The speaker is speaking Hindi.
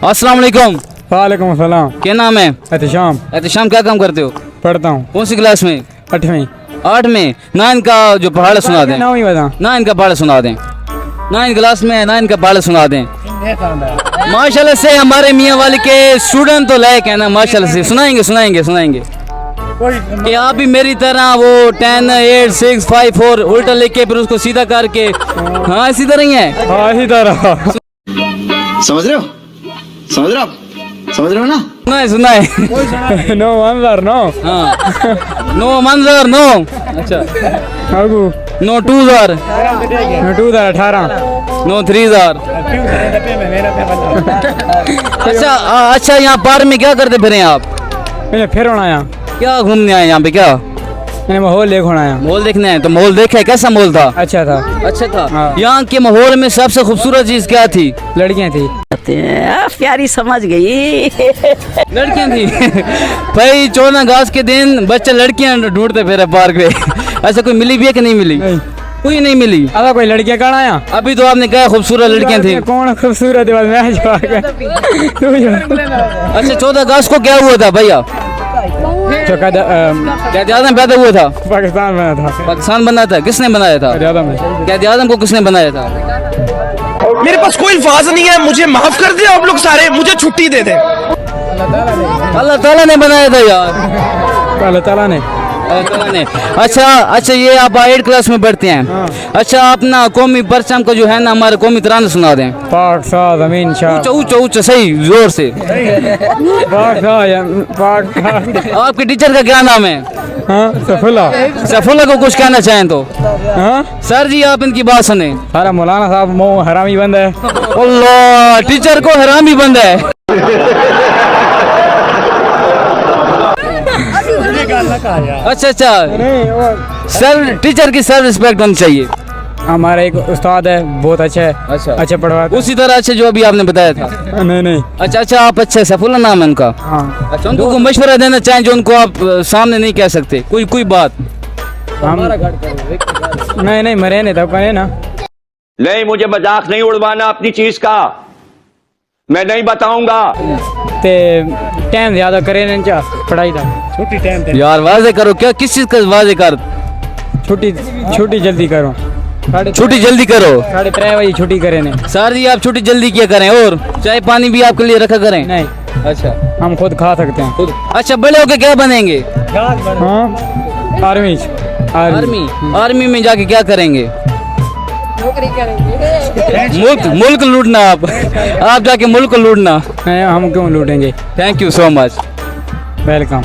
अस्सलाम वालेकुम। वालेकुम सलाम। क्या नाम है? एहतशाम। एहतशाम, क्या काम करते हो? पढ़ता हूँ। कौन सी क्लास में? 8वीं। 8 में। ना इनका जो पहाड़ सुना दें, 9वीं बता। ना इनका पहाड़ सुना दें। 9 क्लास में है, ना इनका पहाड़ सुना दें। माशाल्लाह से हमारे मियाँ वाले के स्टूडेंट तो लायक है ना, माशाल्लाह से। सुनाएंगे सुनाएंगे सुनाएंगे कि आप भी मेरी तरह वो 10 8 6 5 4 उल्टा लेके फिर उसको सीधा करके, हाँ इसी तरह ही है। हाँ इसी तरह। समझ रहे हो? समझ रहे हो? समझ रहे हो ना? सुनाए सुनाए। नो मंजर नो। हाँ, नो मंजर नो। अच्छा, आगू नो 2000, नो 2018। नो 3000। अच्छा अच्छा, यहाँ पार्क में क्या करते फिर आप? मैंने फिर होना आया। क्या घूमने आए यहाँ पे? क्या मैंने माहौल देख होना आया। मॉल देखने आए? तो मॉल देखे, कैसा मॉल था? अच्छा था। अच्छा था। हाँ। यहाँ के माहौल में सबसे खूबसूरत चीज क्या थी? लड़कियां थी। प्यारी समझ गई। लड़कियां थी। भाई 14 अगस्त के दिन बच्चे लड़कियां ढूंढते फिर पार्क में। अच्छा, कोई मिली भी है कि नहीं मिली? नहीं। कोई नहीं मिली। अदा कोई लड़कियां कहाँ आया? अभी तो आपने कहा खूबसूरत लड़कियां थी। कौन खूबसूरत है? बस मैं जवाब अच्छा, 14 अगस्त को क्या हुआ था भैया? क्या आजम पैदा हुआ था? पाकिस्तान बना था। पाकिस्तान बना था। किसने बनाया था? क्या आजम को किसने बनाया था? मेरे पास कोई अल्फाज नहीं है, मुझे माफ कर दे आप लोग सारे, मुझे छुट्टी दे दें। अल्लाह ताला ने बनाया था यार। अल्लाह ताला ने। अल्लाह ताला ने। अच्छा अच्छा, ये आप 8 क्लास में पढ़ते हैं। अच्छा, अपना कौमी परचम को जो है ना, हमारे कौमी तराना सुना दें। पाक साद अमीन शाह। ऊंचा ऊंचा ऊंचा, सही जोर से। पाक साद पाक साद। आपके टीचर का क्या नाम है? हाँ सफुल्ला। सफुल्ला को कुछ कहना चाहें तो? हाँ सर जी, आप इनकी बात सुने। सारा मौलाना साहब मोह हरामी बंद है। अल्लाह, टीचर को हरामी बंद है। अच्छा अच्छा, सर टीचर की सर रिस्पेक्ट होनी चाहिए। हमारा एक उस्ताद है, बहुत अच्छा है। अच्छा अच्छा पढ़वाता। उसी तरह अच्छे जो अभी आपने बताया था। नहीं नहीं। अच्छा अच्छा, आप अच्छे सफुल्ला नाम है उनका। हाँ अच्छा, उनको कोई मशवरा देना चाहें जो उनको आप सामने नहीं कह सकते? कोई बात। हम नहीं नहीं मरे नहीं तब कहे ना। नहीं, मुझे मजाक नहीं उड़वाना अपनी चीज का, मैं नहीं बताऊंगा। ते टाइम ज्यादा करे नहीं चा पढ़ाई था। छुट्टी टाइम थे यार वाजे करो, क्या किस चीज का वाजे कर? छुट्टी जल्दी करो। छुट्टी जल्दी करो। 3:30 बजे छुट्टी करे ने। सर जी, आप छुट्टी जल्दी किया करें और चाय पानी भी आपके लिए रखा करें। नहीं, अच्छा, हम खुद खा सकते हैं। खुद। अच्छा, बड़े होके क्या बनेंगे? हाँ आर्मी। आर्मी में जाके क्या करेंगे? मुल्क लूटना। आप जाके मुल्क लूटना। नहीं, हम क्यों लूटेंगे। Thank you so much. Welcome.